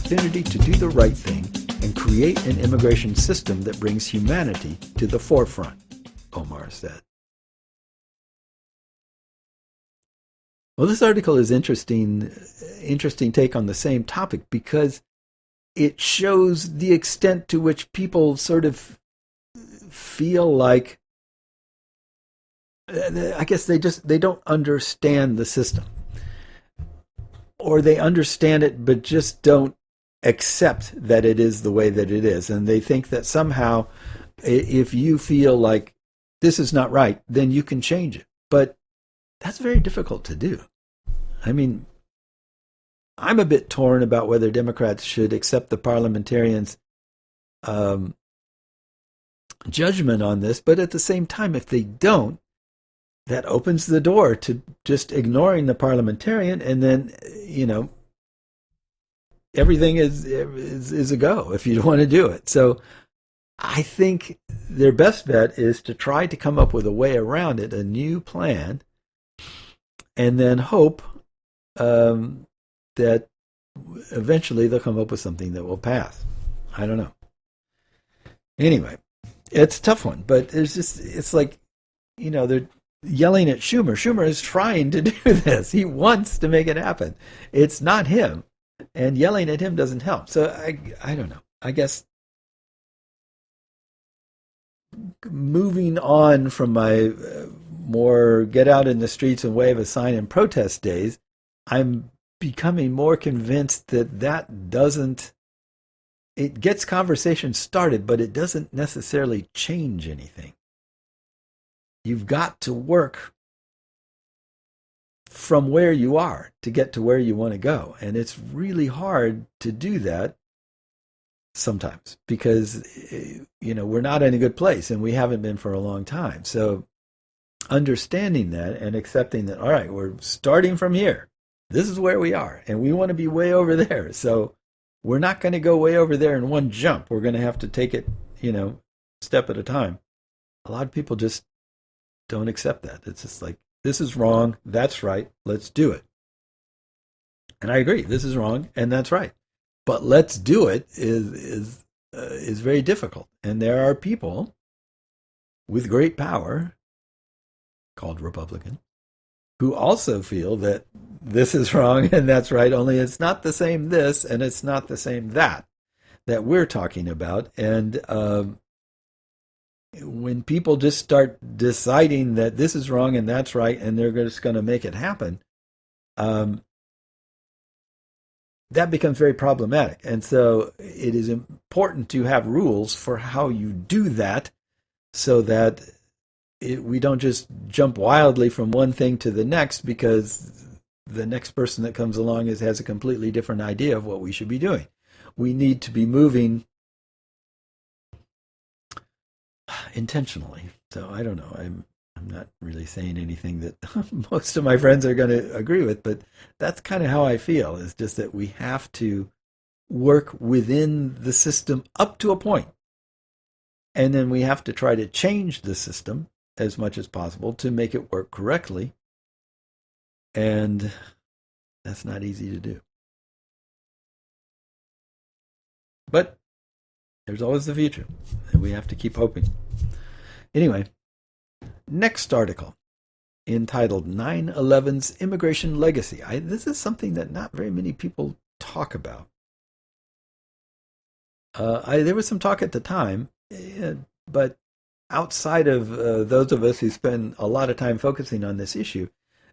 opportunity to do the right thing and create an immigration system that brings humanity to the forefront, Omar said. Well, this article is interesting take on the same topic because it shows the extent to which people sort of feel like, I guess they don't understand the system. Or they understand it but just don't accept that it is the way that it is. And they think that somehow if you feel like this is not right, then you can change it. But that's very difficult to do. I mean, I'm a bit torn about whether Democrats should accept the parliamentarians' judgment on this, but at the same time, if they don't, that opens the door to just ignoring the parliamentarian, and then, everything is a go if you want to do it. So I think their best bet is to try to come up with a way around it, a new plan, and then hope that eventually they'll come up with something that will pass. I don't know. Anyway, it's a tough one, but it's like, they're yelling at Schumer. Schumer is trying to do this. He wants to make it happen. It's not him. And yelling at him doesn't help. So I don't know. I guess moving on from my more get out in the streets and wave a sign and protest days, I'm becoming more convinced that doesn't, it gets conversation started, but it doesn't necessarily change anything. You've got to work from where you are to get to where you want to go. And it's really hard to do that sometimes because, we're not in a good place and we haven't been for a long time. So understanding that and accepting that, all right, we're starting from here. This is where we are, and we want to be way over there. So we're not going to go way over there in one jump. We're going to have to take it, step at a time. A lot of people just don't accept that. It's just like, this is wrong, that's right, let's do it. And I agree, this is wrong, and that's right. But let's do it is very difficult. And there are people with great power, called Republicans, who also feel that this is wrong and that's right, only it's not the same this and it's not the same that we're talking about. And when people just start deciding that this is wrong and that's right and they're just going to make it happen, that becomes very problematic. And so it is important to have rules for how you do that so that we don't just jump wildly from one thing to the next because the next person that comes along has a completely different idea of what we should be doing. We need to be moving intentionally. So I don't know. I'm not really saying anything that most of my friends are going to agree with, but that's kind of how I feel. It's just that we have to work within the system up to a point. And then we have to try to change the system as much as possible to make it work correctly. And that's not easy to do. But there's always the future, and we have to keep hoping. Anyway, next article, entitled 9/11's Immigration Legacy. This is something that not very many people talk about. There was some talk at the time, but outside of those of us who spend a lot of time focusing on this issue,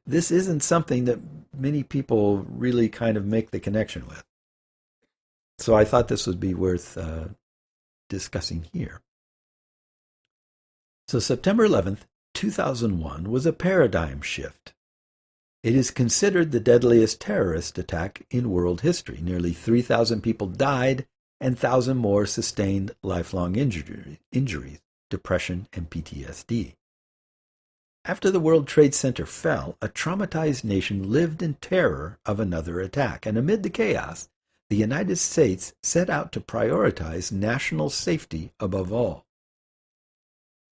this isn't something that many people really kind of make the connection with. So I thought this would be worth discussing here. So September 11th, 2001 was a paradigm shift. It is considered the deadliest terrorist attack in world history. Nearly 3,000 people died and 1,000 more sustained lifelong injuries, depression, and PTSD. After the World Trade Center fell, a traumatized nation lived in terror of another attack, and amid the chaos, the United States set out to prioritize national safety above all.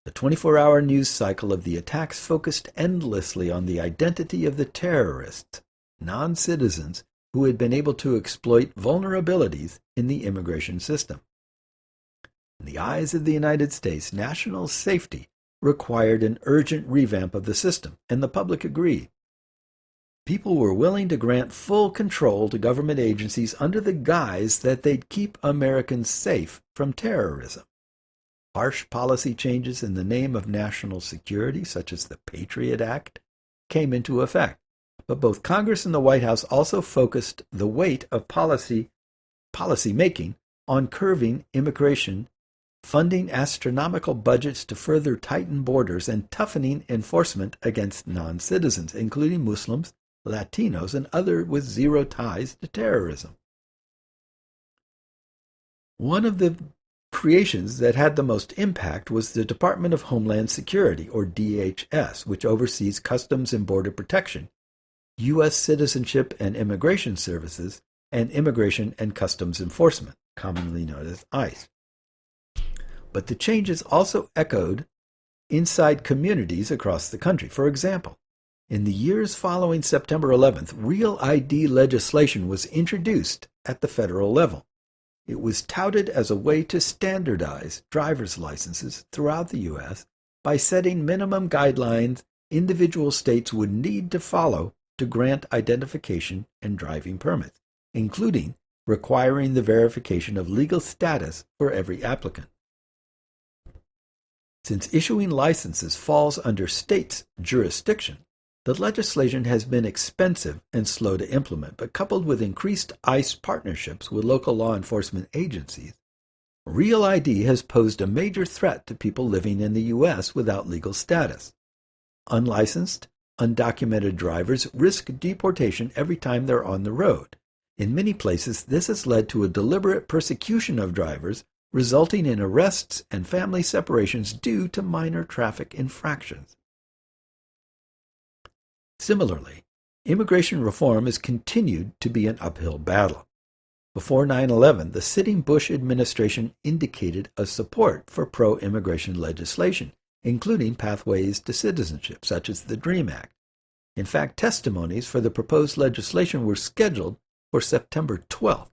The 24-hour news cycle of the attacks focused endlessly on the identity of the terrorists, non-citizens who had been able to exploit vulnerabilities in the immigration system. In the eyes of the United States, national safety required an urgent revamp of the system, and the public agreed. People were willing to grant full control to government agencies under the guise that they'd keep Americans safe from terrorism. Harsh policy changes in the name of national security, such as the Patriot Act, came into effect. But both Congress and the White House also focused the weight of policy making on curbing immigration, funding astronomical budgets to further tighten borders, and toughening enforcement against non-citizens, including Muslims, Latinos, and others with zero ties to terrorism. One of the creations that had the most impact was the Department of Homeland Security, or DHS, which oversees Customs and Border Protection, U.S. Citizenship and Immigration Services, and Immigration and Customs Enforcement, commonly known as ICE. But the changes also echoed inside communities across the country. For example, in the years following September 11th, Real ID legislation was introduced at the federal level. It was touted as a way to standardize driver's licenses throughout the U.S. by setting minimum guidelines individual states would need to follow to grant identification and driving permits, including requiring the verification of legal status for every applicant. Since issuing licenses falls under states' jurisdiction, the legislation has been expensive and slow to implement, but coupled with increased ICE partnerships with local law enforcement agencies, Real ID has posed a major threat to people living in the U.S. without legal status. Unlicensed, undocumented drivers risk deportation every time they're on the road. In many places, this has led to a deliberate persecution of drivers, resulting in arrests and family separations due to minor traffic infractions. Similarly, immigration reform has continued to be an uphill battle. Before 9/11, the sitting Bush administration indicated a support for pro-immigration legislation, including pathways to citizenship, such as the DREAM Act. In fact, testimonies for the proposed legislation were scheduled for September 12,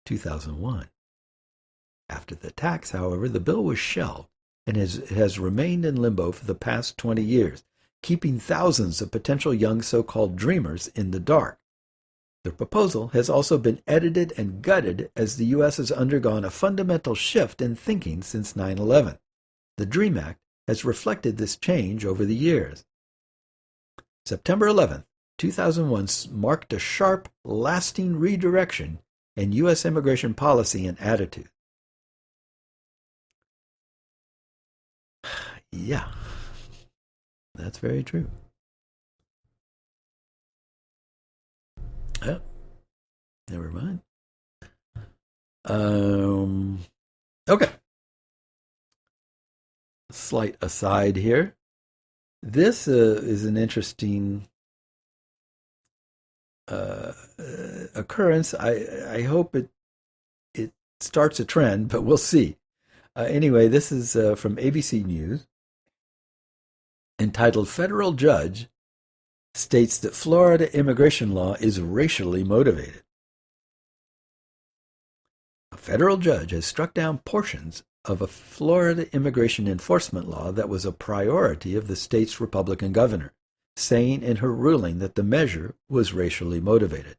2001. After the attacks, however, the bill was shelved and has remained in limbo for the past 20 years, keeping thousands of potential young so-called dreamers in the dark. The proposal has also been edited and gutted as the U.S. has undergone a fundamental shift in thinking since 9/11. The DREAM Act has reflected this change over the years. September 11, 2001 marked a sharp, lasting redirection in U.S. immigration policy and attitude. Yeah, that's very true. Oh, never mind. Okay. Slight aside here. This is an interesting occurrence. I hope it starts a trend, but we'll see. Anyway, this is from ABC News, entitled "Federal Judge States that Florida Immigration Law is Racially Motivated." A federal judge has struck down portions of a Florida immigration enforcement law that was a priority of the state's Republican governor, saying in her ruling that the measure was racially motivated.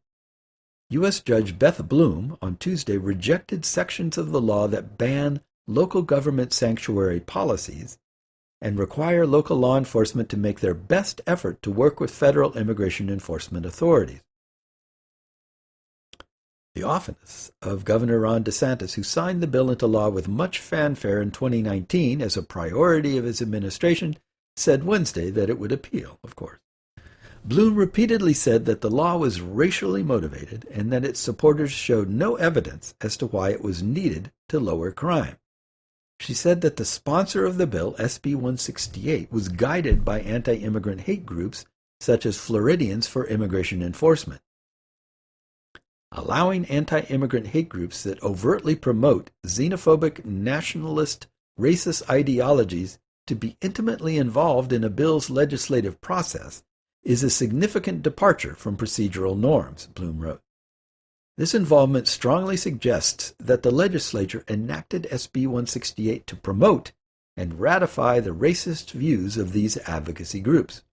U.S. Judge Beth Bloom on Tuesday rejected sections of the law that ban local government sanctuary policies and require local law enforcement to make their best effort to work with federal immigration enforcement authorities. The office of Governor Ron DeSantis, who signed the bill into law with much fanfare in 2019 as a priority of his administration, said Wednesday that it would appeal, of course. Bloom repeatedly said that the law was racially motivated and that its supporters showed no evidence as to why it was needed to lower crime. She said that the sponsor of the bill, SB 168, was guided by anti-immigrant hate groups such as Floridians for Immigration Enforcement. Allowing anti-immigrant hate groups that overtly promote xenophobic, nationalist, racist ideologies to be intimately involved in a bill's legislative process is a significant departure from procedural norms, Bloom wrote. This involvement strongly suggests that the legislature enacted SB 168 to promote and ratify the racist views of these advocacy groups.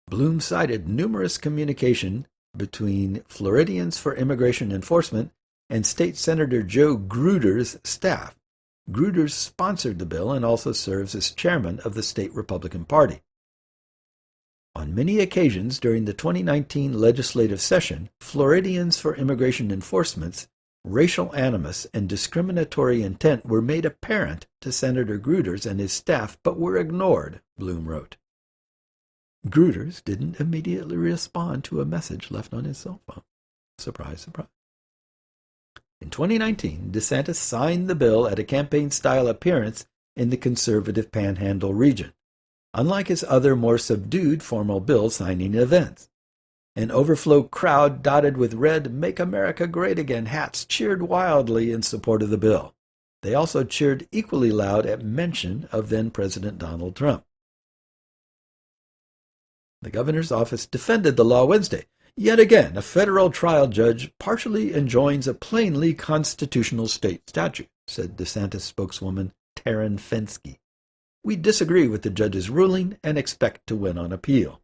Bloom cited numerous communication between Floridians for Immigration Enforcement and State Senator Joe Gruder's staff. Gruder sponsored the bill and also serves as chairman of the state Republican Party. On many occasions during the 2019 legislative session, Floridians for Immigration Enforcement's racial animus and discriminatory intent were made apparent to Senator Gruders and his staff, but were ignored, Bloom wrote. Gruders didn't immediately respond to a message left on his cell phone. Surprise, surprise. In 2019, DeSantis signed the bill at a campaign-style appearance in the conservative Panhandle region, unlike his other more subdued formal bill signing events. An overflow crowd dotted with red "Make America Great Again" hats cheered wildly in support of the bill. They also cheered equally loud at mention of then-President Donald Trump. The governor's office defended the law Wednesday. Yet again, a federal trial judge partially enjoins a plainly constitutional state statute, said DeSantis spokeswoman Taryn Fenske. We disagree with the judge's ruling and expect to win on appeal.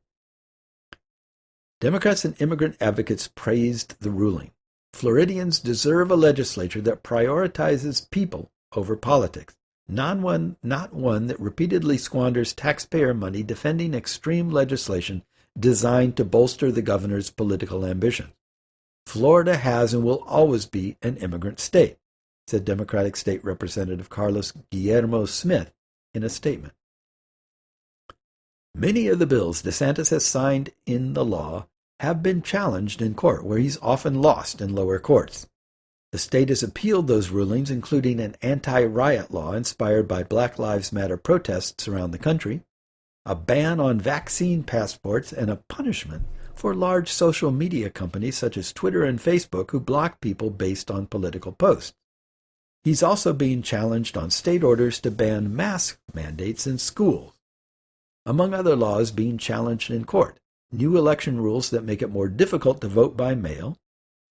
Democrats and immigrant advocates praised the ruling. Floridians deserve a legislature that prioritizes people over politics, not one that repeatedly squanders taxpayer money defending extreme legislation designed to bolster the governor's political ambitions. Florida has and will always be an immigrant state, said Democratic State Representative Carlos Guillermo Smith in a statement. Many of the bills DeSantis has signed in the law have been challenged in court, where he's often lost in lower courts. The state has appealed those rulings, including an anti-riot law inspired by Black Lives Matter protests around the country, a ban on vaccine passports, and a punishment for large social media companies such as Twitter and Facebook who block people based on political posts. He's also being challenged on state orders to ban mask mandates in schools. Among other laws being challenged in court, new election rules that make it more difficult to vote by mail,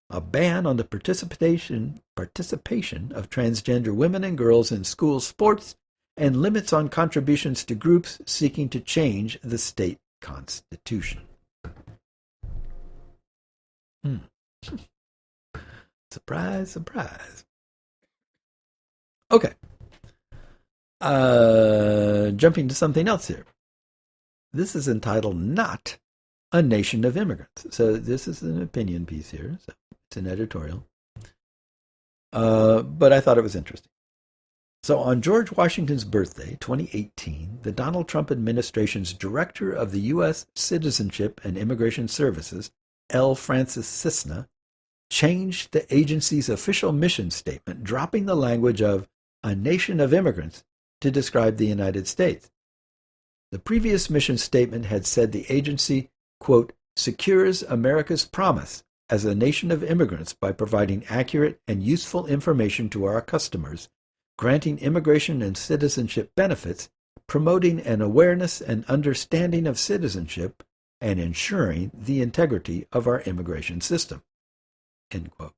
a ban on the participation of transgender women and girls in school sports, and limits on contributions to groups seeking to change the state constitution. Surprise, surprise. Okay. Jumping to something else here. This is entitled Not a Nation of Immigrants. So this is an opinion piece here. So it's an editorial. But I thought it was interesting. So on George Washington's birthday, 2018, the Donald Trump administration's Director of the U.S. Citizenship and Immigration Services, L. Francis Cisna, changed the agency's official mission statement, dropping the language of a nation of immigrants to describe the United States. The previous mission statement had said the agency, quote, secures America's promise as a nation of immigrants by providing accurate and useful information to our customers, granting immigration and citizenship benefits, promoting an awareness and understanding of citizenship, and ensuring the integrity of our immigration system. End quote.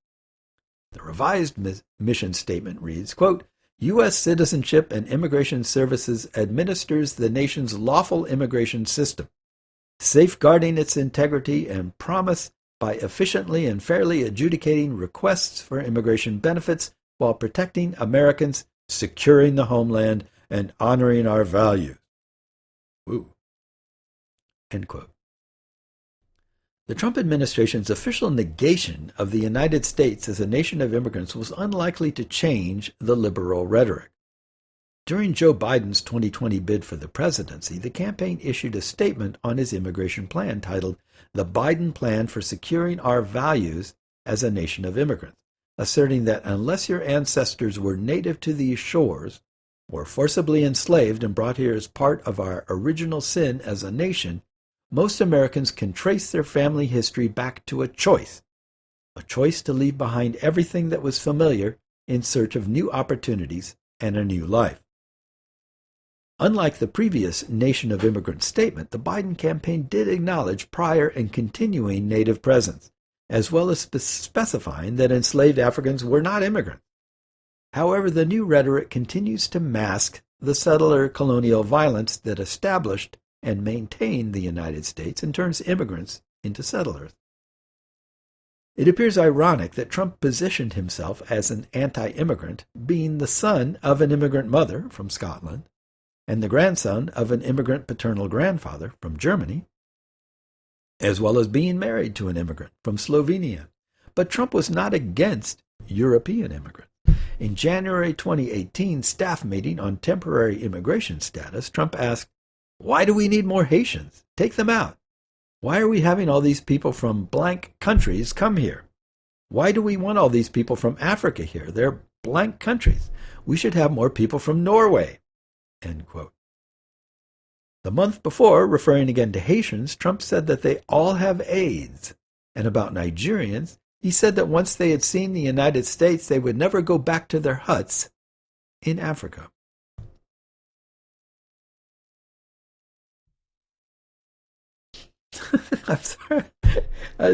The revised mission statement reads, quote, U.S. Citizenship and Immigration Services administers the nation's lawful immigration system, safeguarding its integrity and promise by efficiently and fairly adjudicating requests for immigration benefits while protecting Americans, securing the homeland, and honoring our values. Ooh. End quote. The Trump administration's official negation of the United States as a nation of immigrants was unlikely to change the liberal rhetoric. During Joe Biden's 2020 bid for the presidency, the campaign issued a statement on his immigration plan titled The Biden Plan for Securing Our Values as a Nation of Immigrants, asserting that unless your ancestors were native to these shores, or forcibly enslaved and brought here as part of our original sin as a nation, most Americans can trace their family history back to a choice to leave behind everything that was familiar in search of new opportunities and a new life. Unlike the previous Nation of Immigrants statement, the Biden campaign did acknowledge prior and continuing Native presence, as well as specifying that enslaved Africans were not immigrants. However, the new rhetoric continues to mask the settler colonial violence that established and maintained the United States and turns immigrants into settlers. It appears ironic that Trump positioned himself as an anti-immigrant, being the son of an immigrant mother from Scotland and the grandson of an immigrant paternal grandfather from Germany, as well as being married to an immigrant from Slovenia. But Trump was not against European immigrants. In January 2018 staff meeting on temporary immigration status, Trump asked, "Why do we need more Haitians? Take them out. Why are we having all these people from blank countries come here? Why do we want all these people from Africa here? They're blank countries. We should have more people from Norway." End quote. The month before, referring again to Haitians, Trump said that they all have AIDS. And about Nigerians, he said that once they had seen the United States, they would never go back to their huts in Africa. I'm sorry.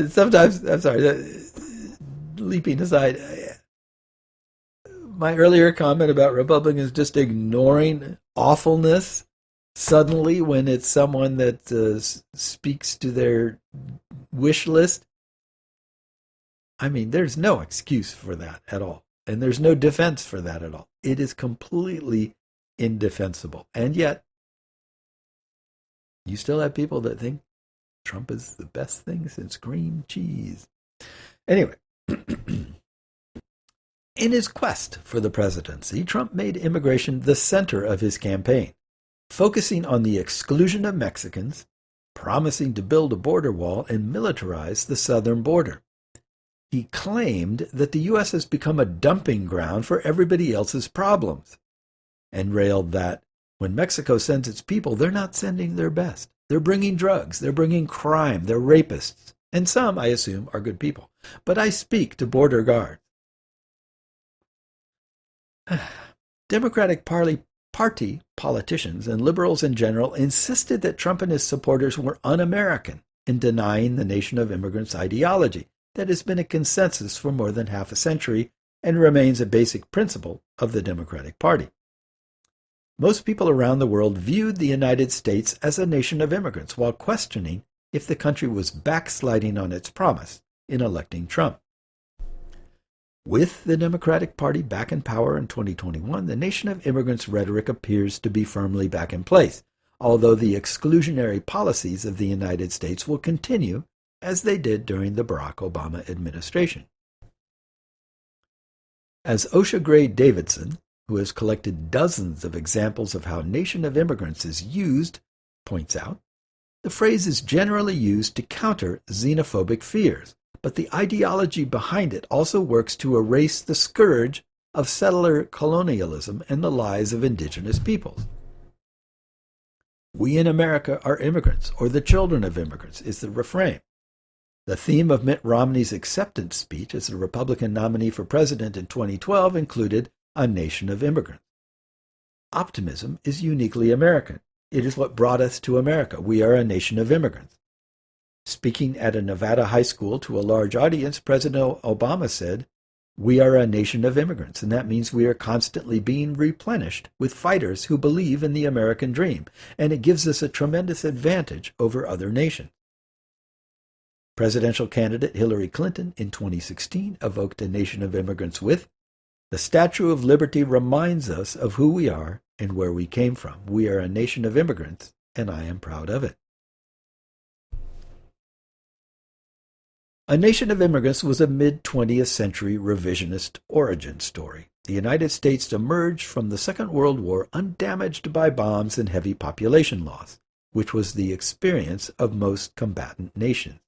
Sometimes, I'm sorry, leaping aside, my earlier comment about Republicans just ignoring awfulness suddenly when it's someone that speaks to their wish list. I mean, there's no excuse for that at all. And there's no defense for that at all. It is completely indefensible. And yet, you still have people that think Trump is the best thing since cream cheese. Anyway, in his quest for the presidency, Trump made immigration the center of his campaign, focusing on the exclusion of Mexicans, promising to build a border wall and militarize the southern border. He claimed that the U.S. has become a dumping ground for everybody else's problems, and railed that when Mexico sends its people, they're not sending their best. They're bringing drugs, they're bringing crime, they're rapists, and some, I assume, are good people. But I speak to border guards. Democratic Party politicians and liberals in general insisted that Trump and his supporters were un-American in denying the nation of immigrants ideology that has been a consensus for more than half a century and remains a basic principle of the Democratic Party. Most people around the world viewed the United States as a nation of immigrants while questioning if the country was backsliding on its promise in electing Trump. With the Democratic Party back in power in 2021, the nation of immigrants rhetoric appears to be firmly back in place, although the exclusionary policies of the United States will continue as they did during the Barack Obama administration. As Osha Gray Davidson, who has collected dozens of examples of how nation of immigrants is used, points out, the phrase is generally used to counter xenophobic fears, but the ideology behind it also works to erase the scourge of settler colonialism and the lives of indigenous peoples. We in America are immigrants, or the children of immigrants, is the refrain. The theme of Mitt Romney's acceptance speech as the Republican nominee for president in 2012 included a nation of immigrants. Optimism is uniquely American. It is what brought us to America. We are a nation of immigrants. Speaking at a Nevada high school to a large audience, President Obama said, "We are a nation of immigrants, and that means we are constantly being replenished with fighters who believe in the American dream, and it gives us a tremendous advantage over other nations." Presidential candidate Hillary Clinton in 2016 evoked a nation of immigrants with, "The Statue of Liberty reminds us of who we are and where we came from. We are a nation of immigrants, and I am proud of it." A Nation of Immigrants was a mid-20th century revisionist origin story. The United States emerged from the Second World War undamaged by bombs and heavy population loss, which was the experience of most combatant nations.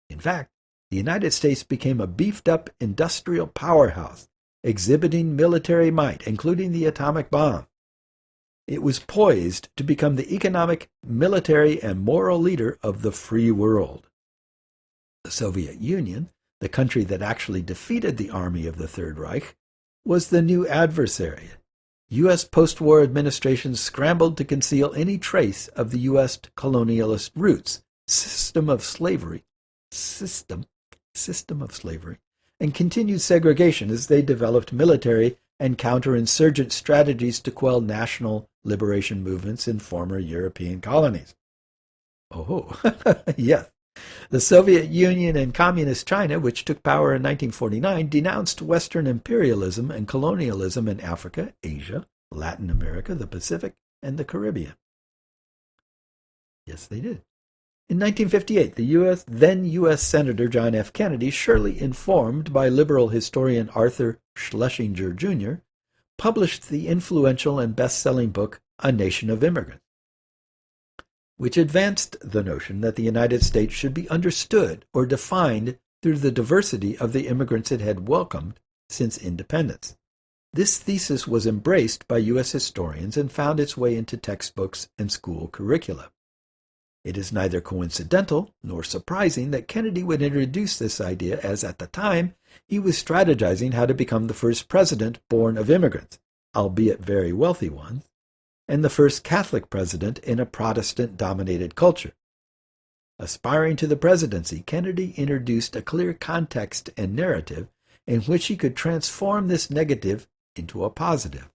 In fact, the United States became a beefed-up industrial powerhouse, exhibiting military might, including the atomic bomb. It was poised to become the economic, military, and moral leader of the free world. The Soviet Union, the country that actually defeated the army of the Third Reich, was the new adversary. U.S. post-war administrations scrambled to conceal any trace of the U.S. colonialist roots, system system of slavery and continued segregation as they developed military and counterinsurgent strategies to quell national liberation movements in former European colonies. Oh, yes. The Soviet Union and Communist China, which took power in 1949, denounced Western imperialism and colonialism in Africa, Asia, Latin America, the Pacific, and the Caribbean. Yes, they did. In 1958, the then U.S. Senator John F. Kennedy, surely informed by liberal historian Arthur Schlesinger, Jr., published the influential and best-selling book A Nation of Immigrants, which advanced the notion that the United States should be understood or defined through the diversity of the immigrants it had welcomed since independence. This thesis was embraced by U.S. historians and found its way into textbooks and school curricula. It is neither coincidental nor surprising that Kennedy would introduce this idea, as at the time he was strategizing how to become the first president born of immigrants, albeit very wealthy ones, and the first Catholic president in a Protestant-dominated culture. Aspiring to the presidency, Kennedy introduced a clear context and narrative in which he could transform this negative into a positive.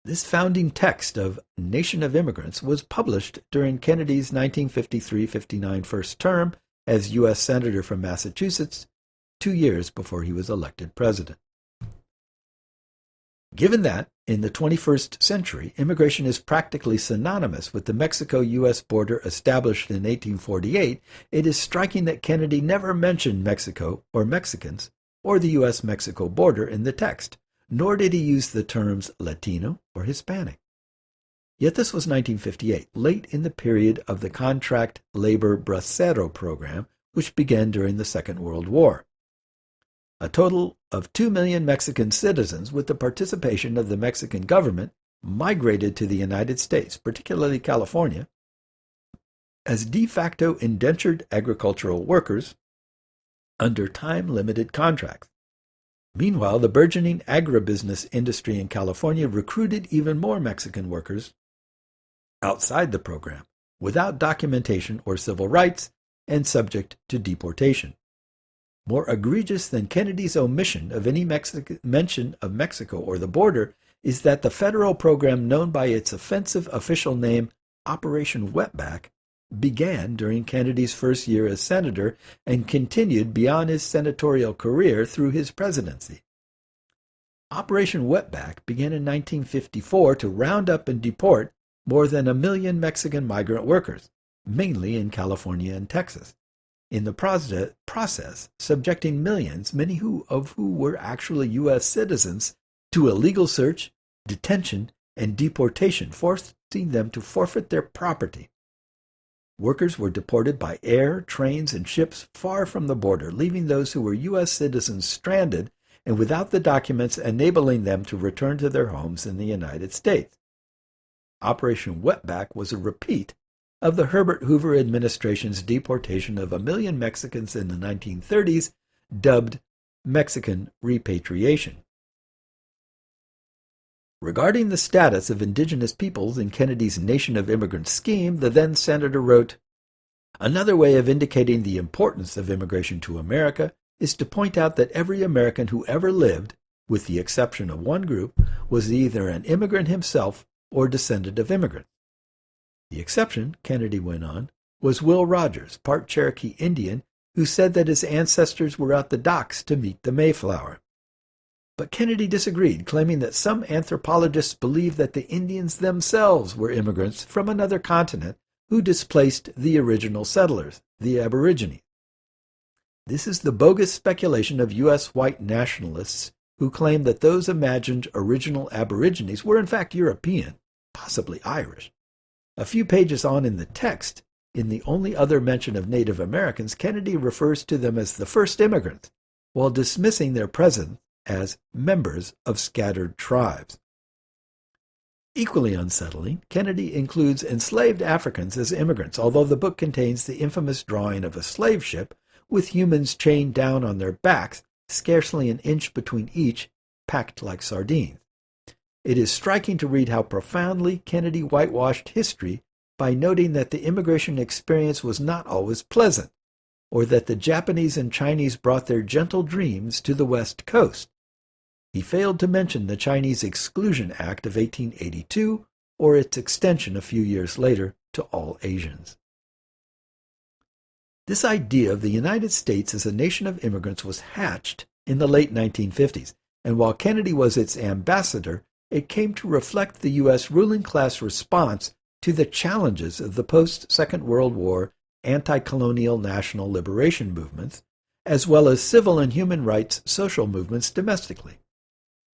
This founding text of Nation of Immigrants was published during Kennedy's 1953-59 first term as U.S. Senator from Massachusetts, 2 years before he was elected president. Given that, in the 21st century, immigration is practically synonymous with the Mexico-U.S. border established in 1848, it is striking that Kennedy never mentioned Mexico or Mexicans or the U.S.-Mexico border in the text, nor did he use the terms Latino or Hispanic. Yet this was 1958, late in the period of the contract labor bracero program, which began during the Second World War. A total of 2 million Mexican citizens, with the participation of the Mexican government, migrated to the United States, particularly California, as de facto indentured agricultural workers under time-limited contracts. Meanwhile, the burgeoning agribusiness industry in California recruited even more Mexican workers outside the program, without documentation or civil rights, and subject to deportation. More egregious than Kennedy's omission of any mention of Mexico or the border is that the federal program known by its offensive official name, Operation Wetback, began during Kennedy's first year as senator and continued beyond his senatorial career through his presidency. Operation Wetback began in 1954 to round up and deport more than 1 million Mexican migrant workers, mainly in California and Texas. In the process, subjecting millions, many of who were actually U.S. citizens, to illegal search, detention, and deportation, forcing them to forfeit their property. Workers were deported by air, trains, and ships far from the border, leaving those who were U.S. citizens stranded and without the documents enabling them to return to their homes in the United States. Operation Wetback was a repeat of the Herbert Hoover administration's deportation of 1 million Mexicans in the 1930s, dubbed Mexican repatriation. Regarding the status of indigenous peoples in Kennedy's Nation of Immigrants scheme, the then senator wrote, "Another way of indicating the importance of immigration to America is to point out that every American who ever lived, with the exception of one group, was either an immigrant himself or descendant of immigrants. The exception," Kennedy went on, "was Will Rogers, part Cherokee Indian, who said that his ancestors were at the docks to meet the Mayflower." But Kennedy disagreed, claiming that some anthropologists believed that the Indians themselves were immigrants from another continent who displaced the original settlers, the Aborigines. This is the bogus speculation of U.S. white nationalists who claim that those imagined original Aborigines were in fact European, possibly Irish. A few pages on in the text, in the only other mention of Native Americans, Kennedy refers to them as the first immigrants, while dismissing their presence as members of scattered tribes. Equally unsettling, Kennedy includes enslaved Africans as immigrants, although the book contains the infamous drawing of a slave ship with humans chained down on their backs, scarcely an inch between each, packed like sardines. It is striking to read how profoundly Kennedy whitewashed history by noting that the immigration experience was not always pleasant. or that the Japanese and Chinese brought their gentle dreams to the West Coast. He failed to mention the Chinese Exclusion Act of 1882 or its extension a few years later to all Asians. This idea of the United States as a nation of immigrants was hatched in the late 1950s, and while Kennedy was its ambassador, it came to reflect the U.S. ruling class response to the challenges of the post-Second World War anti-colonial national liberation movements, as well as civil and human rights social movements domestically.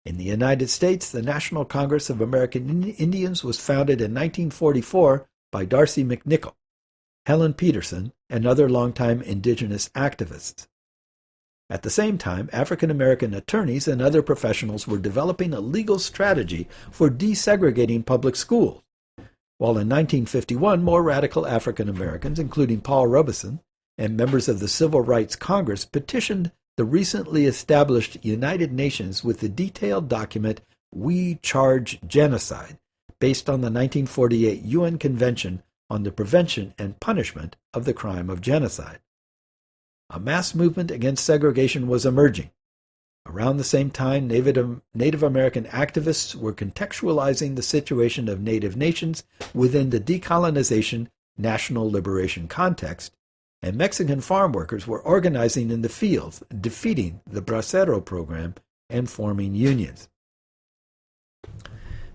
In the United States, the National Congress of American Indians was founded in 1944 by Darcy McNichol, Helen Peterson, and other longtime indigenous activists. At the same time, African American attorneys and other professionals were developing a legal strategy for desegregating public schools, while in 1951 more radical African Americans, including Paul Robeson, and members of the Civil Rights Congress petitioned the recently established United Nations with the detailed document We Charge Genocide, based on the 1948 UN Convention on the Prevention and Punishment of the Crime of Genocide. A mass movement against segregation was emerging. Around the same time, Native American activists were contextualizing the situation of Native nations within the decolonization, national liberation context, and Mexican farm workers were organizing in the fields, defeating the Bracero program and forming unions.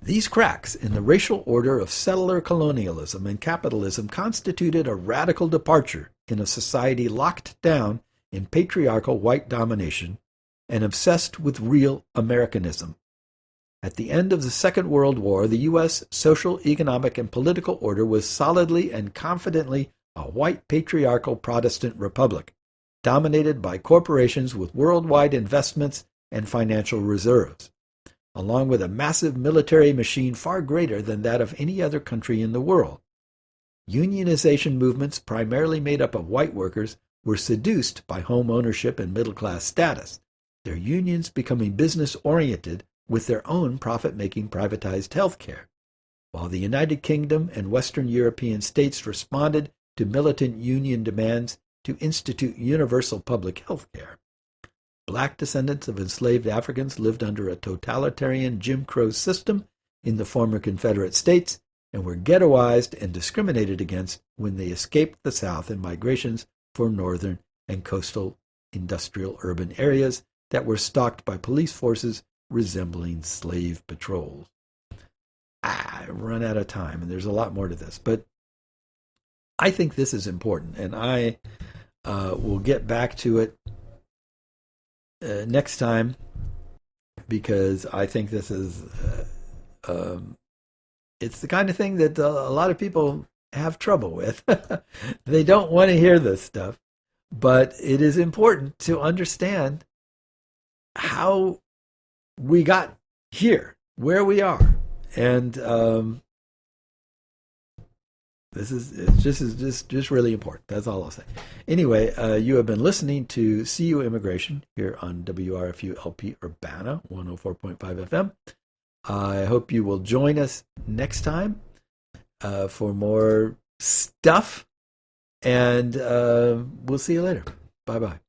These cracks in the racial order of settler colonialism and capitalism constituted a radical departure in a society locked down in patriarchal white domination and obsessed with real Americanism. At the end of the Second World War, the U.S. social, economic, and political order was solidly and confidently a white patriarchal Protestant republic, dominated by corporations with worldwide investments and financial reserves, along with a massive military machine far greater than that of any other country in the world. Unionization movements, primarily made up of white workers, were seduced by home ownership and middle-class status, their unions becoming business-oriented with their own profit-making privatized health care, while the United Kingdom and Western European states responded to militant union demands to institute universal public health care. Black descendants of enslaved Africans lived under a totalitarian Jim Crow system in the former Confederate States and were ghettoized and discriminated against when they escaped the South in migrations for northern and coastal industrial urban areas that were stalked by police forces resembling slave patrols. I've run out of time, and there's a lot more to this, but I think this is important, and I will get back to it next time, because I think this is it's the kind of thing that a lot of people have trouble with. They don't want to hear this stuff, but it is important to understand how we got here, where we are, and this is just really important. That's all I'll say. Anyway, you have been listening to CU Immigration here on WRFU LP Urbana 104.5 FM. I hope you will join us next time for more stuff, and we'll see you later. Bye-bye.